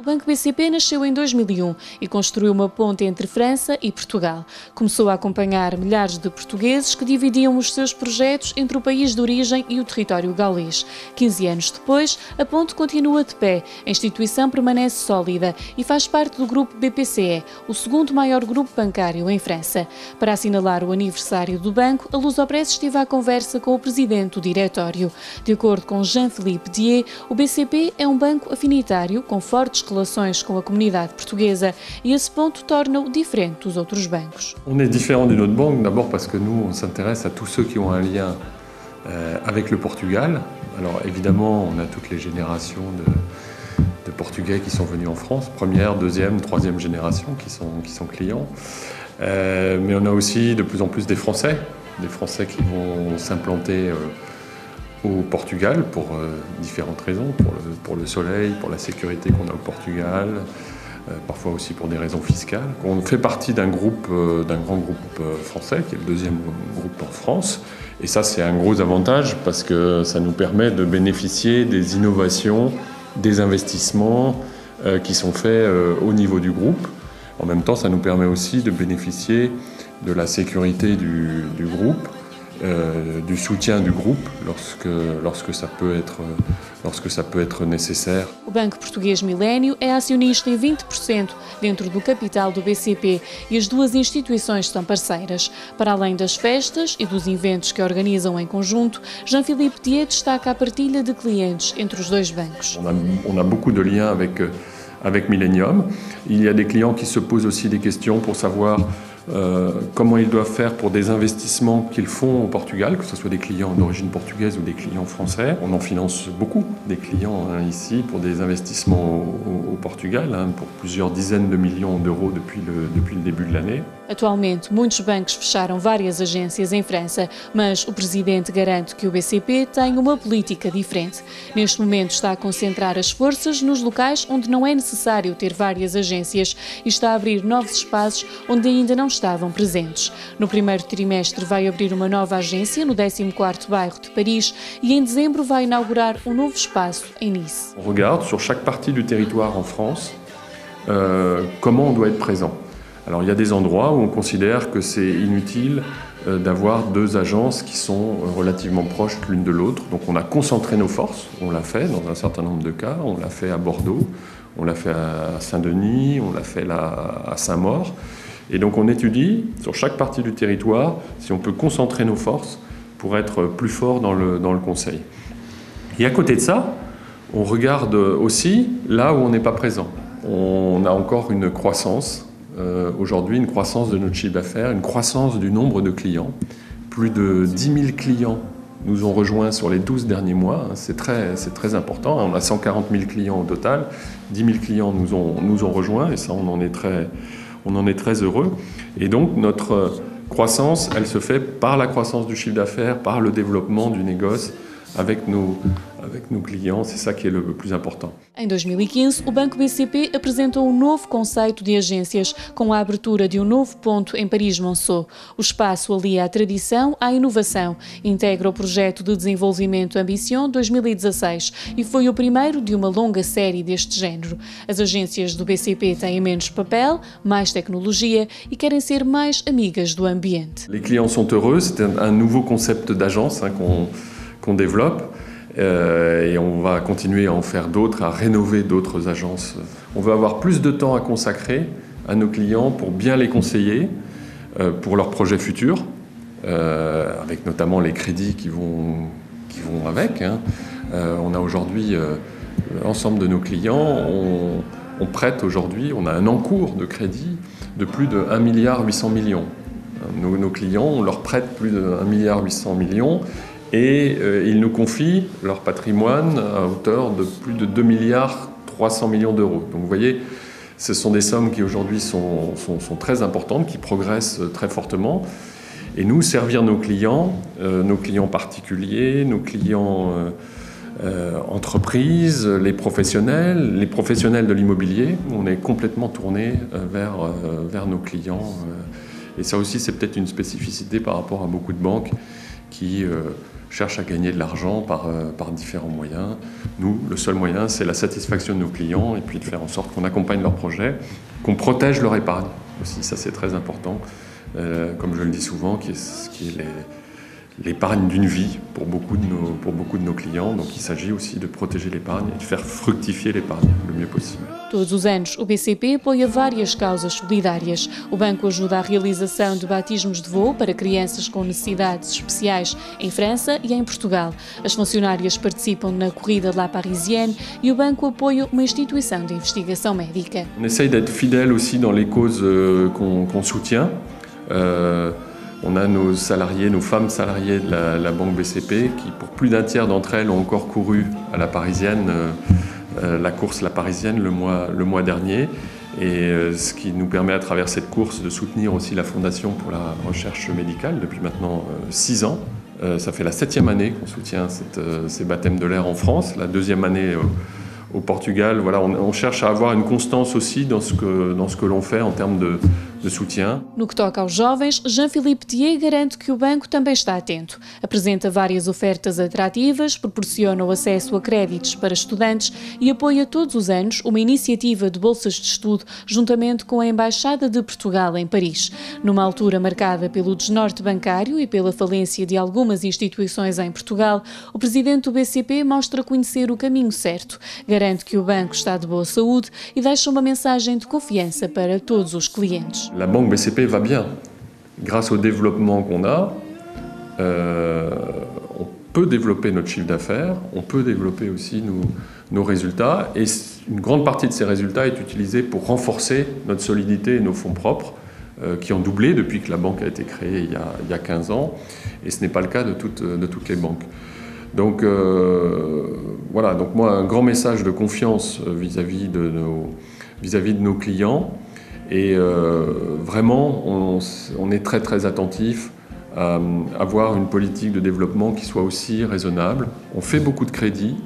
O Banco BCP nasceu em 2001 e construiu uma ponte entre França e Portugal. Começou a acompanhar milhares de portugueses que dividiam os seus projetos entre o país de origem e o território gaulês. 15 anos depois, a ponte continua de pé, a instituição permanece sólida e faz parte do grupo BPCE, o segundo maior grupo bancário em França. Para assinalar o aniversário do banco, a Lusopresse esteve à conversa com o presidente do diretório. De acordo com Jean-Philippe Dié, o BCP é um banco afinitário com fortes relações com a comunidade portuguesa e esse ponto torna-o diferente dos outros bancos. On est différent d'une autre banque, d'abord parce que nous, on s'intéresse à tous ceux qui ont un lien avec le Portugal. Alors évidemment, on a toutes les générations de Portugais qui sont venus en France, première, deuxième, troisième génération qui sont clients. Mais on a aussi de plus en plus des Français qui vont s'implanter au Portugal pour différentes raisons, pour le soleil, pour la sécurité qu'on a au Portugal, parfois aussi pour des raisons fiscales. On fait partie d'un grand groupe français, qui est le deuxième groupe en France. Et ça, c'est un gros avantage parce que ça nous permet de bénéficier des innovations, des investissements qui sont faits au niveau du groupe. En même temps, ça nous permet aussi de bénéficier de la sécurité du groupe, du soutien du groupe lorsque ça peut être nécessaire. O Banco Português Milênio é acionista em 20% dentro do capital do BCP e as duas instituições são parceiras. Para além das festas e dos eventos que organizam em conjunto, Jean-Philippe Dié destaca a partilha de clientes entre os dois bancos. On a beaucoup de liens avec Millennium. Il y a des clients qui se posent aussi des questions pour savoir comment ils doivent faire pour des investissements qu'ils font au Portugal, que ce soit des clients d'origine portugaise ou des clients français. On en finance beaucoup, des clients ici, pour des investissements au Portugal, pour plusieurs dizaines de millions d'euros depuis le début de l'année. Atualmente, muitos bancos fecharam várias agências em França, mas o presidente garante que o BCP tem uma política diferente. Neste momento está a concentrar as forças nos locais onde não é necessário ter várias agências e está a abrir novos espaços onde ainda não estavam presentes. No primeiro trimestre vai abrir uma nova agência no 14º bairro de Paris e em dezembro vai inaugurar um novo espaço em Nice. On regarde sur chaque partie du territoire en France comment on doit être présent. Alors il y a des endroits où on considère que c'est inutile d'avoir deux agences qui sont relativement proches l'une de l'autre. Donc on a concentré nos forces, on l'a fait dans un certain nombre de cas, on l'a fait à Bordeaux, on l'a fait à Saint-Denis, on l'a fait là à Saint-Maur. Et donc on étudie sur chaque partie du territoire si on peut concentrer nos forces pour être plus fort dans le conseil. Et à côté de ça, on regarde aussi là où on n'est pas présent. On a encore une croissance. Aujourd'hui, une croissance de notre chiffre d'affaires, une croissance du nombre de clients. Plus de 10 000 clients nous ont rejoints sur les 12 derniers mois. C'est très important. On a 140 000 clients au total. 10 000 clients nous ont rejoints et ça, on en est très heureux. Et donc, notre croissance, elle se fait par la croissance du chiffre d'affaires, par le développement du négoce avec nos clients, c'est ça qui est le plus important. Em 2015, o Banco BCP apresentou um novo conceito de agências com a abertura de um novo ponto em Paris-Monceau. O espaço alia a tradição à inovação, integra o projeto de desenvolvimento Ambition 2016 e foi o primeiro de uma longa série deste género. As agências do BCP têm menos papel, mais tecnologia e querem ser mais amigas do ambiente. Les clients sont heureux, c'est un nouveau concept d'agence qu'on développe. Et on va continuer à en faire d'autres, à rénover d'autres agences. On veut avoir plus de temps à consacrer à nos clients pour bien les conseiller pour leurs projets futurs, avec notamment les crédits qui vont avec. On a aujourd'hui l'ensemble de nos clients, on prête aujourd'hui, on a un encours de crédit de plus de 1,8 milliard. Nos clients, on leur prête plus de 1,8 milliard. Et ils nous confient leur patrimoine à hauteur de plus de 2,3 milliards d'euros. Donc vous voyez, ce sont des sommes qui aujourd'hui sont très importantes, qui progressent très fortement. Et nous, servir nos clients particuliers, nos clients entreprises, les professionnels de l'immobilier, on est complètement tourné vers nos clients. Et ça aussi, c'est peut-être une spécificité par rapport à beaucoup de banques qui cherchent à gagner de l'argent par différents moyens. Nous, le seul moyen, c'est la satisfaction de nos clients et puis de faire en sorte qu'on accompagne leurs projets, qu'on protège leur épargne aussi, ça c'est très important, comme je le dis souvent, qui est l'épargne d'une vie pour beaucoup de nos clients. Donc il s'agit aussi de protéger l'épargne e de faire fructifier l'épargne le mieux possível. Todos os anos, o BCP apoia várias causas solidárias. O banco ajuda a realização de batismos de voo para crianças com necessidades especiais em França e em Portugal. As funcionárias participam na corrida de La Parisienne e o banco apoia uma instituição de investigação médica. On essaye d'être fidèle aussi dans les causes qu'on soutient. On a nos salariés, nos femmes salariées de la banque BCP qui, pour plus d'un tiers d'entre elles, ont encore couru à la Parisienne, la course La Parisienne le mois dernier. Et ce qui nous permet à travers cette course de soutenir aussi la Fondation pour la recherche médicale depuis maintenant 6 ans. Ça fait la 7e année qu'on soutient ces baptêmes de l'air en France, la 2e année au Portugal. Voilà, on cherche à avoir une constance aussi dans ce que l'on fait en termes de soutien. No que toca aos jovens, Jean-Philippe Thier garante que o banco também está atento. Apresenta várias ofertas atrativas, proporciona o acesso a créditos para estudantes e apoia todos os anos uma iniciativa de bolsas de estudo juntamente com a Embaixada de Portugal em Paris. Numa altura marcada pelo desnorte bancário e pela falência de algumas instituições em Portugal, o presidente do BCP mostra conhecer o caminho certo, garante que o banco está de boa saúde e deixa uma mensagem de confiança para todos os clientes. La banque BCP va bien. Grâce au développement qu'on a, on peut développer notre chiffre d'affaires, on peut développer aussi nos résultats, et une grande partie de ces résultats est utilisée pour renforcer notre solidité et nos fonds propres, qui ont doublé depuis que la banque a été créée il y a 15 ans, et ce n'est pas le cas de toutes les banques. Donc voilà, donc moi un grand message de confiance vis-à-vis de nos clients. Et vraiment, on est très très attentif à avoir une politique de développement qui soit aussi raisonnable. On fait beaucoup de crédits,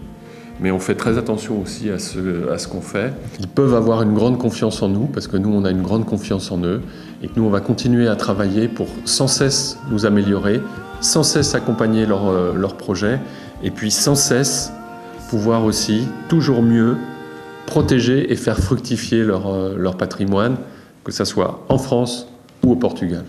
mais on fait très attention aussi à ce qu'on fait. Ils peuvent avoir une grande confiance en nous, parce que nous, on a une grande confiance en eux, et que nous, on va continuer à travailler pour sans cesse nous améliorer, sans cesse accompagner leurs projets, et puis sans cesse pouvoir aussi toujours mieux protéger et faire fructifier leur patrimoine, que ce soit en France ou au Portugal.